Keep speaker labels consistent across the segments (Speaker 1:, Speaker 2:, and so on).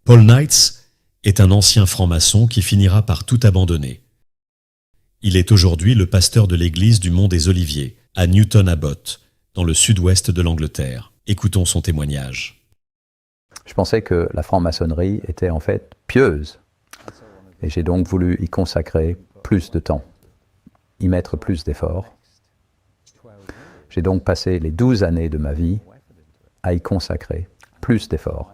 Speaker 1: Paul Knights est un ancien franc-maçon qui finira par tout abandonner. Il est aujourd'hui le pasteur de l'église du Mont des Oliviers, à Newton Abbot, dans le sud-ouest de l'Angleterre. Écoutons son témoignage.
Speaker 2: Je pensais que la franc-maçonnerie était en fait pieuse. Et j'ai donc voulu y consacrer plus de temps, y mettre plus d'efforts. J'ai donc passé les 12 années de ma vie à y consacrer plus d'efforts.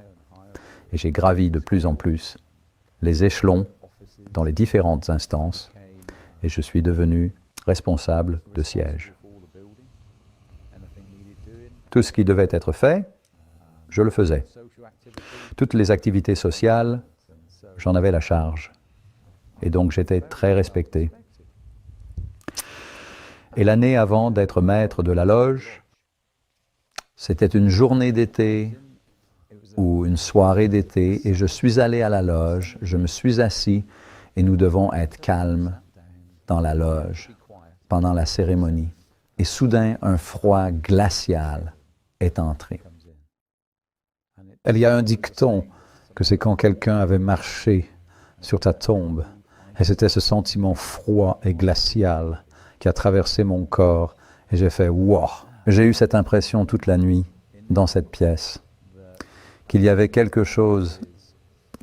Speaker 2: Et j'ai gravi de plus en plus les échelons dans les différentes instances et je suis devenu responsable de siège. Tout ce qui devait être fait, je le faisais. Toutes les activités sociales, j'en avais la charge. Et donc j'étais très respecté. Et l'année avant d'être maître de la loge, c'était une journée d'été ou une soirée d'été, et je suis allé à la loge, je me suis assis, et nous devons être calmes dans la loge pendant la cérémonie. Et soudain, un froid glacial est entré. Il y a un dicton que c'est quand quelqu'un avait marché sur ta tombe, et c'était ce sentiment froid et glacial qui a traversé mon corps, et j'ai fait « wow ». J'ai eu cette impression toute la nuit dans cette pièce, qu'il y avait quelque chose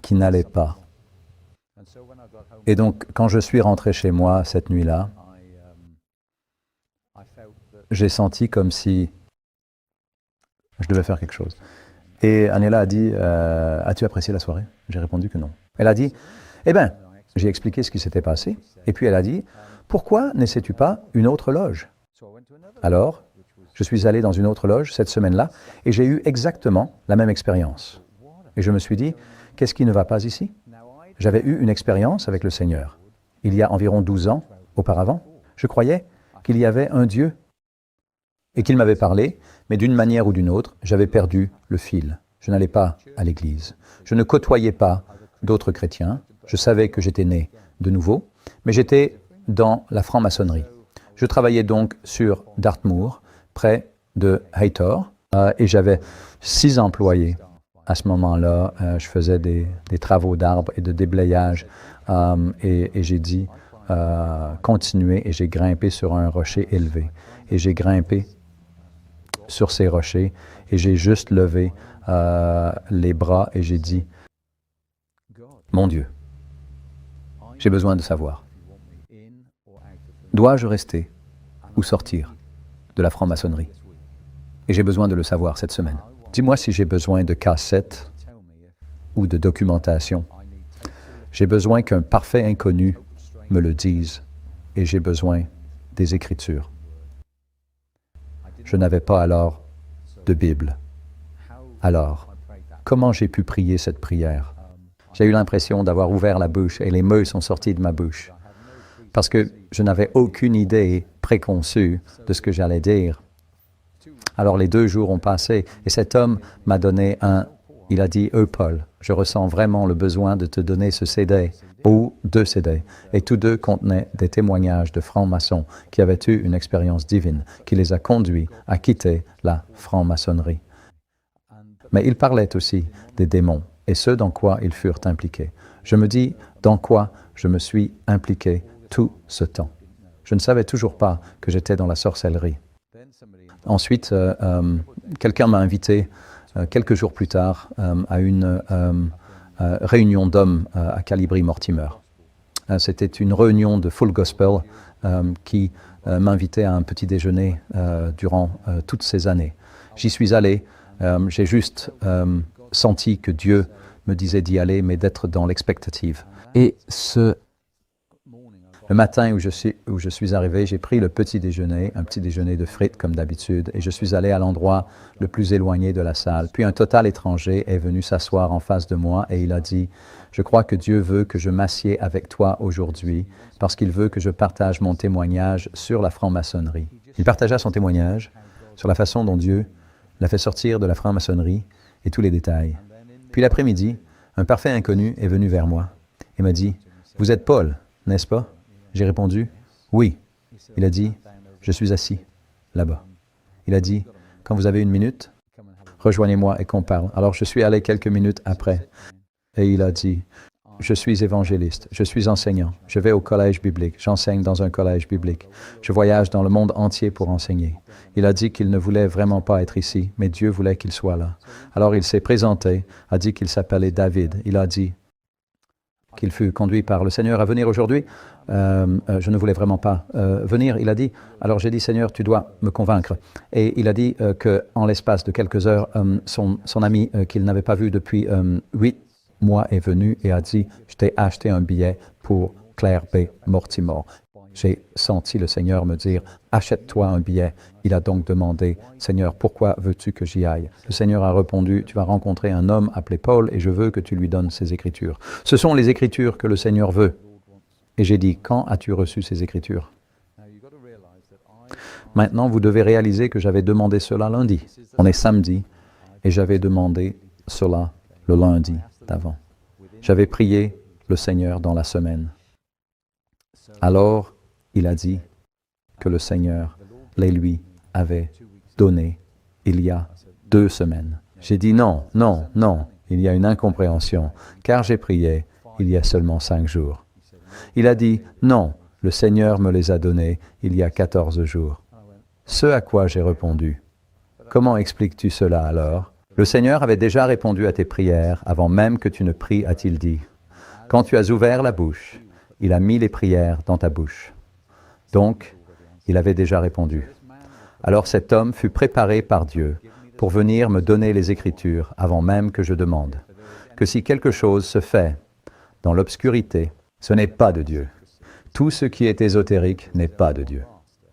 Speaker 2: qui n'allait pas. Et donc, quand je suis rentré chez moi cette nuit-là, j'ai senti comme si je devais faire quelque chose. Et Aniela a dit, as-tu apprécié la soirée? J'ai répondu que non. Elle a dit, eh bien, j'ai expliqué ce qui s'était passé, et puis elle a dit, pourquoi n'essaies-tu pas une autre loge? Alors, je suis allé dans une autre loge cette semaine-là, et j'ai eu exactement la même expérience. Et je me suis dit, qu'est-ce qui ne va pas ici? J'avais eu une expérience avec le Seigneur. Il y a environ 12 ans auparavant, je croyais qu'il y avait un Dieu et qu'il m'avait parlé, mais d'une manière ou d'une autre, j'avais perdu le fil. Je n'allais pas à l'église. Je ne côtoyais pas d'autres chrétiens. Je savais que j'étais né de nouveau, mais j'étais dans la franc-maçonnerie. Je travaillais donc sur Dartmoor, près de Haytor, et j'avais 6 employés. À ce moment-là, je faisais des travaux d'arbres et de déblayage, et j'ai dit continuer, et j'ai grimpé sur un rocher élevé. Et j'ai grimpé sur ces rochers, et j'ai juste levé les bras, et j'ai dit, mon Dieu, j'ai besoin de savoir. Dois-je rester ou sortir de la franc-maçonnerie? Et j'ai besoin de le savoir cette semaine. Dis-moi si j'ai besoin de cassettes ou de documentation. J'ai besoin qu'un parfait inconnu me le dise, et j'ai besoin des Écritures. Je n'avais pas alors de Bible. Alors, comment j'ai pu prier cette prière? J'ai eu l'impression d'avoir ouvert la bouche et les mots sont sortis de ma bouche, parce que je n'avais aucune idée préconçue de ce que j'allais dire. Alors les 2 jours ont passé et cet homme m'a donné il a dit, Paul, je ressens vraiment le besoin de te donner ce CD ou 2 CD. Et tous 2 contenaient des témoignages de francs-maçons qui avaient eu une expérience divine, qui les a conduits à quitter la franc-maçonnerie. Mais il parlait aussi des démons et ce dans quoi ils furent impliqués. Je me dis, dans quoi je me suis impliqué tout ce temps. Je ne savais toujours pas que j'étais dans la sorcellerie. Ensuite, quelqu'un m'a invité quelques jours plus tard à une réunion d'hommes à Calibri-Mortimer. C'était une réunion de Full Gospel qui m'invitait à un petit déjeuner durant toutes ces années. J'y suis allé, j'ai juste senti que Dieu me disait d'y aller, mais d'être dans l'expectative. Et le matin où je suis arrivé, j'ai pris le petit déjeuner, un petit déjeuner de frites comme d'habitude, et je suis allé à l'endroit le plus éloigné de la salle. Puis un total étranger est venu s'asseoir en face de moi et il a dit « Je crois que Dieu veut que je m'assieds avec toi aujourd'hui parce qu'il veut que je partage mon témoignage sur la franc-maçonnerie. » Il partagea son témoignage sur la façon dont Dieu l'a fait sortir de la franc-maçonnerie et tous les détails. Puis l'après-midi, un parfait inconnu est venu vers moi et m'a dit « Vous êtes Paul, n'est-ce pas? » J'ai répondu « Oui ». Il a dit « Je suis assis, là-bas ». Il a dit « Quand vous avez 1 minute, rejoignez-moi et qu'on parle. » Alors je suis allé quelques minutes après. et il a dit, je suis évangéliste, je suis enseignant, je vais au collège biblique, j'enseigne dans un collège biblique, je voyage dans le monde entier pour enseigner. Il a dit qu'il ne voulait vraiment pas être ici, mais Dieu voulait qu'il soit là. Alors il s'est présenté, a dit qu'il s'appelait David. Il a dit qu'il fut conduit par le Seigneur à venir aujourd'hui. Je ne voulais vraiment pas venir. Il a dit, alors j'ai dit, Seigneur, tu dois me convaincre. Et il a dit qu'en l'espace de quelques heures, son ami qu'il n'avait pas vu depuis 8 mois est venu et a dit, je t'ai acheté un billet pour Claire B. Mortimer. J'ai senti le Seigneur me dire, achète-toi un billet. Il a donc demandé, Seigneur, pourquoi veux-tu que j'y aille? Le Seigneur a répondu, tu vas rencontrer un homme appelé Paul et je veux que tu lui donnes ces Écritures. Ce sont les Écritures que le Seigneur veut. Et j'ai dit, quand as-tu reçu ces Écritures? Maintenant, vous devez réaliser que j'avais demandé cela lundi. On est samedi et j'avais demandé cela le lundi d'avant. J'avais prié le Seigneur dans la semaine. Alors, il a dit que le Seigneur les lui avait donnés il y a 2 semaines. J'ai dit non, non, non, il y a une incompréhension, car j'ai prié il y a seulement 5 jours. Il a dit non, le Seigneur me les a donnés il y a 14 jours. Ce à quoi j'ai répondu, comment expliques-tu cela alors? Le Seigneur avait déjà répondu à tes prières avant même que tu ne pries, a-t-il dit. Quand tu as ouvert la bouche, il a mis les prières dans ta bouche. Donc, il avait déjà répondu. Alors cet homme fut préparé par Dieu pour venir me donner les Écritures avant même que je demande. Que si quelque chose se fait dans l'obscurité, ce n'est pas de Dieu. Tout ce qui est ésotérique n'est pas de Dieu.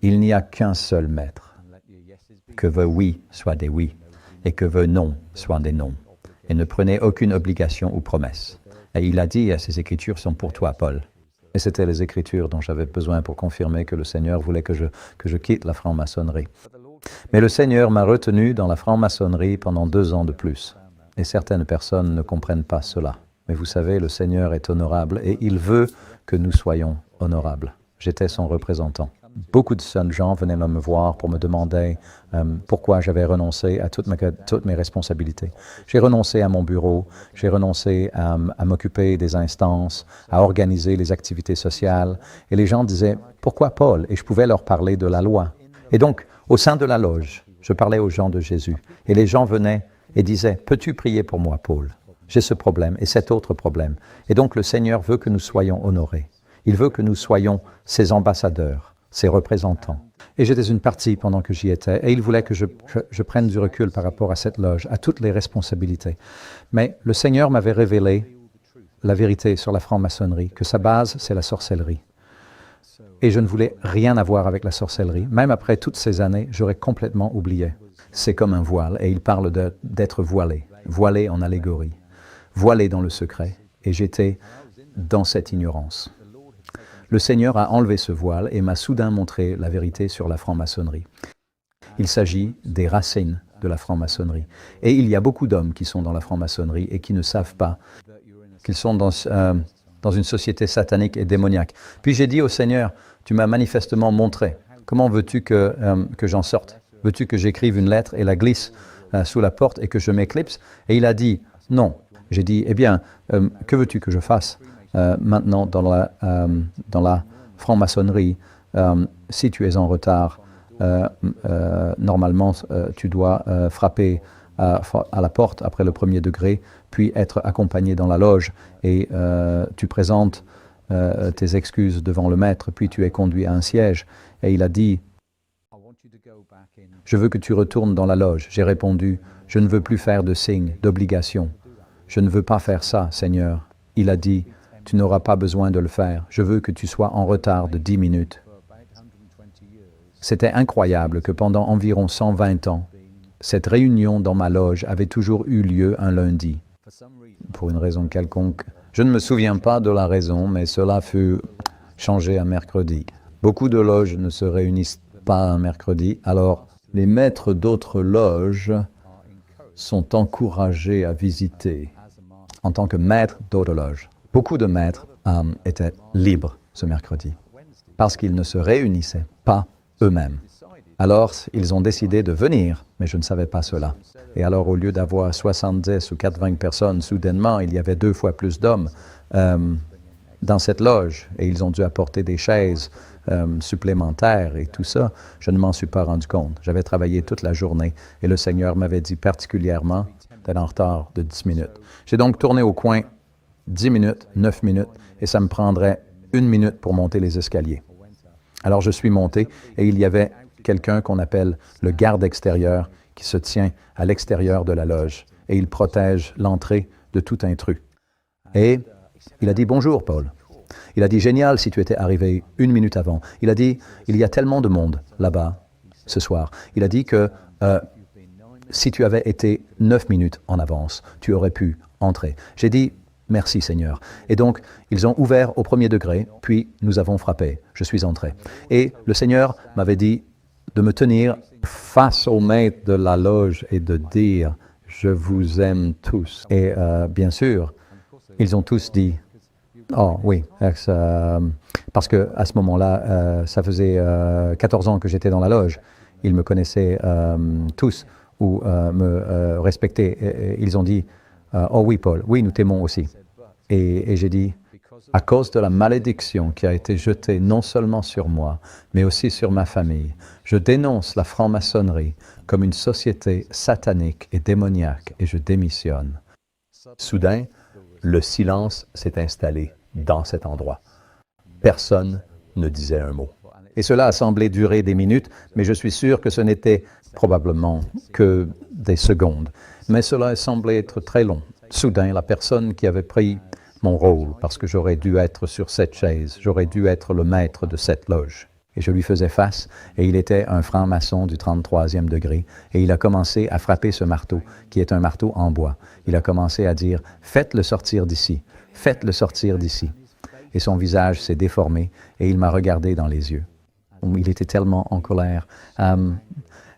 Speaker 2: Il n'y a qu'un seul maître. Que vos oui soient des oui et que vos non soient des non. Et ne prenez aucune obligation ou promesse. Et il a dit, ces Écritures sont pour toi, Paul. Et c'était les Écritures dont j'avais besoin pour confirmer que le Seigneur voulait que je quitte la franc-maçonnerie. Mais le Seigneur m'a retenu dans la franc-maçonnerie pendant 2 ans de plus. Et certaines personnes ne comprennent pas cela. Mais vous savez, le Seigneur est honorable et il veut que nous soyons honorables. J'étais son représentant. Beaucoup de jeunes gens venaient me voir pour me demander pourquoi j'avais renoncé à toutes mes responsabilités. J'ai renoncé à mon bureau, j'ai renoncé à m'occuper des instances, à organiser les activités sociales. Et les gens disaient, pourquoi Paul? Et je pouvais leur parler de la loi. Et donc, au sein de la loge, je parlais aux gens de Jésus. Et les gens venaient et disaient, peux-tu prier pour moi, Paul? J'ai ce problème et cet autre problème. Et donc, le Seigneur veut que nous soyons honorés. Il veut que nous soyons ses ambassadeurs, ses représentants. Et j'étais une partie pendant que j'y étais, et il voulait que je prenne du recul par rapport à cette loge, à toutes les responsabilités. Mais le Seigneur m'avait révélé la vérité sur la franc-maçonnerie, que sa base, c'est la sorcellerie. Et je ne voulais rien avoir avec la sorcellerie. Même après toutes ces années, j'aurais complètement oublié. C'est comme un voile, et il parle d'être voilé, voilé en allégorie, voilé dans le secret. Et j'étais dans cette ignorance. Le Seigneur a enlevé ce voile et m'a soudain montré la vérité sur la franc-maçonnerie. Il s'agit des racines de la franc-maçonnerie. Et il y a beaucoup d'hommes qui sont dans la franc-maçonnerie et qui ne savent pas qu'ils sont dans une société satanique et démoniaque. Puis j'ai dit au Seigneur, tu m'as manifestement montré. Comment veux-tu que j'en sorte? Veux-tu que j'écrive une lettre et la glisse sous la porte et que je m'éclipse? Et il a dit, non. J'ai dit, eh bien, que veux-tu que je fasse? Maintenant, dans la franc-maçonnerie, si tu es en retard, normalement, tu dois frapper à la porte après le 1er degré, puis être accompagné dans la loge et tu présentes tes excuses devant le maître, puis tu es conduit à un siège. Et il a dit, je veux que tu retournes dans la loge. J'ai répondu, je ne veux plus faire de signes, d'obligations. Je ne veux pas faire ça, Seigneur. Il a dit, tu n'auras pas besoin de le faire. Je veux que tu sois en retard de 10 minutes. C'était incroyable que pendant environ 120 ans, cette réunion dans ma loge avait toujours eu lieu un lundi. Pour une raison quelconque. Je ne me souviens pas de la raison, mais cela fut changé un mercredi. Beaucoup de loges ne se réunissent pas un mercredi, alors les maîtres d'autres loges sont encouragés à visiter en tant que maîtres d'autres loges. Beaucoup de maîtres étaient libres ce mercredi parce qu'ils ne se réunissaient pas eux-mêmes. Alors, ils ont décidé de venir, mais je ne savais pas cela. Et alors, au lieu d'avoir 70 ou 80 personnes, soudainement, il y avait 2 fois plus d'hommes dans cette loge. Et ils ont dû apporter des chaises supplémentaires et tout ça. Je ne m'en suis pas rendu compte. J'avais travaillé toute la journée et le Seigneur m'avait dit particulièrement d'être en retard de 10 minutes. J'ai donc tourné au coin 10 minutes, 9 minutes, et ça me prendrait 1 minute pour monter les escaliers. Alors, je suis monté et il y avait quelqu'un qu'on appelle le garde extérieur qui se tient à l'extérieur de la loge et il protège l'entrée de tout intrus. Et il a dit « Bonjour, Paul ». Il a dit « Génial si tu étais arrivé 1 minute avant ». Il a dit « Il y a tellement de monde là-bas ce soir ». Il a dit que si tu avais été 9 minutes en avance, tu aurais pu entrer. J'ai dit « Merci Seigneur ». Et donc, ils ont ouvert au premier degré, puis nous avons frappé. Je suis entré. Et le Seigneur m'avait dit de me tenir face au maître de la loge et de dire « Je vous aime tous ». Et bien sûr, ils ont tous dit « Oh oui », parce qu'à ce moment-là, ça faisait 14 ans que j'étais dans la loge. Ils me connaissaient tous ou me respectaient. Et ils ont dit « Oh oui, Paul, oui, nous t'aimons aussi ». Et j'ai dit « À cause de la malédiction qui a été jetée non seulement sur moi, mais aussi sur ma famille, je dénonce la franc-maçonnerie comme une société satanique et démoniaque et je démissionne. » Soudain, le silence s'est installé dans cet endroit. Personne ne disait un mot. Et cela a semblé durer des minutes, mais je suis sûr que ce n'était probablement que des secondes. Mais cela a semblé être très long. Soudain, la personne qui avait pris mon rôle, parce que j'aurais dû être sur cette chaise, j'aurais dû être le maître de cette loge. Et je lui faisais face, et il était un franc-maçon du 33e degré, et il a commencé à frapper ce marteau, qui est un marteau en bois. Il a commencé à dire « Faites-le sortir d'ici, faites-le sortir d'ici ». Et son visage s'est déformé, et il m'a regardé dans les yeux. Il était tellement en colère.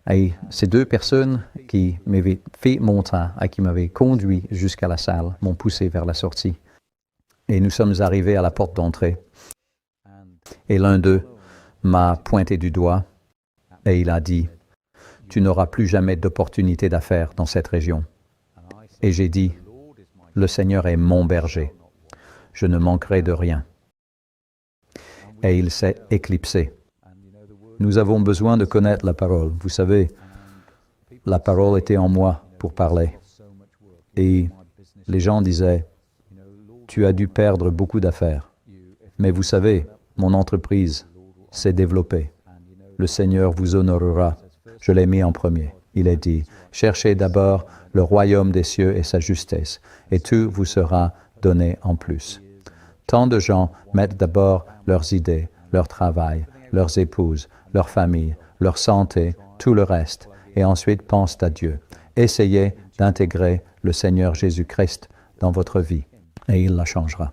Speaker 2: Et ces 2 personnes qui m'avaient fait mon tas et qui m'avaient conduit jusqu'à la salle m'ont poussé vers la sortie. Et nous sommes arrivés à la porte d'entrée. Et l'un d'eux m'a pointé du doigt et il a dit « Tu n'auras plus jamais d'opportunité d'affaires dans cette région. » Et j'ai dit « Le Seigneur est mon berger. Je ne manquerai de rien. » Et il s'est éclipsé. Nous avons besoin de connaître la parole. Vous savez, la parole était en moi pour parler. Et les gens disaient « Tu as dû perdre beaucoup d'affaires. Mais vous savez, mon entreprise s'est développée. Le Seigneur vous honorera. Je l'ai mis en premier. » Il a dit « Cherchez d'abord le royaume des cieux et sa justesse, et tout vous sera donné en plus. » Tant de gens mettent d'abord leurs idées, leur travail, leurs épouses, leur famille, leur santé, tout le reste, et ensuite pensent à Dieu. Essayez d'intégrer le Seigneur Jésus-Christ dans votre vie, et il la changera.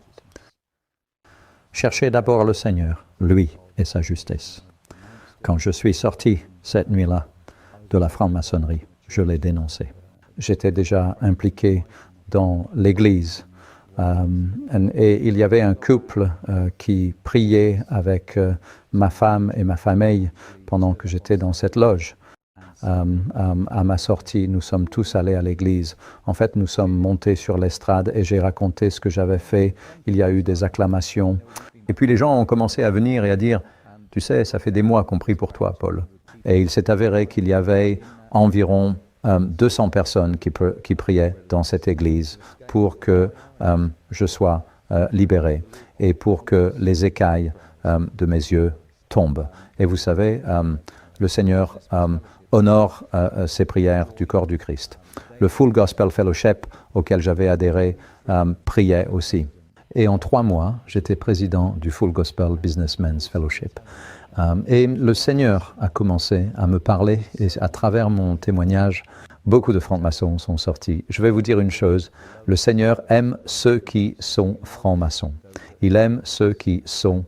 Speaker 2: Cherchez d'abord le Seigneur, lui et sa justesse. Quand je suis sorti cette nuit-là de la franc-maçonnerie, je l'ai dénoncé. J'étais déjà impliqué dans l'Église. Et il y avait un couple qui priait avec ma femme et ma famille pendant que j'étais dans cette loge. À ma sortie, nous sommes tous allés à l'église. En fait, nous sommes montés sur l'estrade et j'ai raconté ce que j'avais fait. Il y a eu des acclamations. Et puis les gens ont commencé à venir et à dire « Tu sais, ça fait des mois qu'on prie pour toi, Paul. » Et il s'est avéré qu'il y avait environ 200 personnes qui priaient dans cette église pour que je sois libéré et pour que les écailles de mes yeux tombent. Et vous savez, le Seigneur honore ces prières du corps du Christ. Le Full Gospel Fellowship auquel j'avais adhéré priait aussi. Et en 3 mois, j'étais président du Full Gospel Businessmen's Fellowship. Et le Seigneur a commencé à me parler et à travers mon témoignage, beaucoup de francs-maçons sont sortis. Je vais vous dire une chose, le Seigneur aime ceux qui sont francs-maçons. Il aime ceux qui sont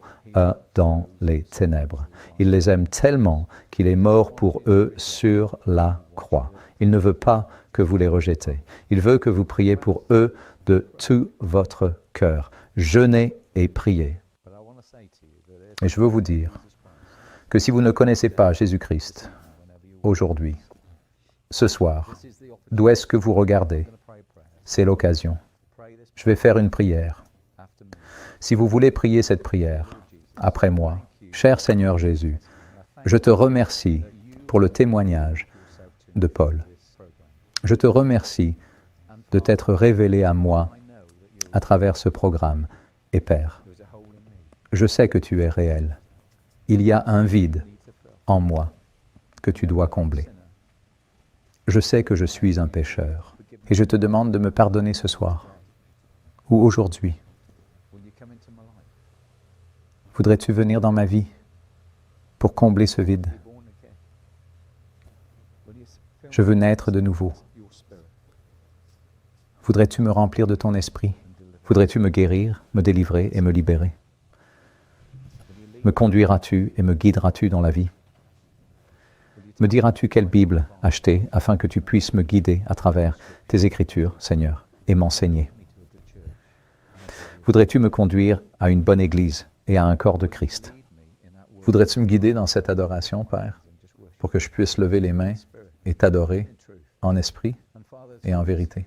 Speaker 2: dans les ténèbres. Il les aime tellement qu'il est mort pour eux sur la croix. Il ne veut pas que vous les rejetez. Il veut que vous priez pour eux de tout votre cœur. Jeûnez et priez. Et je veux vous dire que si vous ne connaissez pas Jésus-Christ, aujourd'hui, ce soir, d'où est-ce que vous regardez? C'est l'occasion. Je vais faire une prière. Si vous voulez prier cette prière, après moi, cher Seigneur Jésus, je te remercie pour le témoignage de Paul. Je te remercie de t'être révélé à moi à travers ce programme. Et Père, je sais que tu es réel. Il y a un vide en moi que tu dois combler. Je sais que je suis un pécheur et je te demande de me pardonner ce soir ou aujourd'hui. Voudrais-tu venir dans ma vie pour combler ce vide? Je veux naître de nouveau. Voudrais-tu me remplir de ton esprit? Voudrais-tu me guérir, me délivrer et me libérer? Me conduiras-tu et me guideras-tu dans la vie? Me diras-tu quelle Bible acheter afin que tu puisses me guider à travers tes Écritures, Seigneur, et m'enseigner? Voudrais-tu me conduire à une bonne Église et à un corps de Christ? Voudrais-tu me guider dans cette adoration, Père, pour que je puisse lever les mains et t'adorer en esprit et en vérité?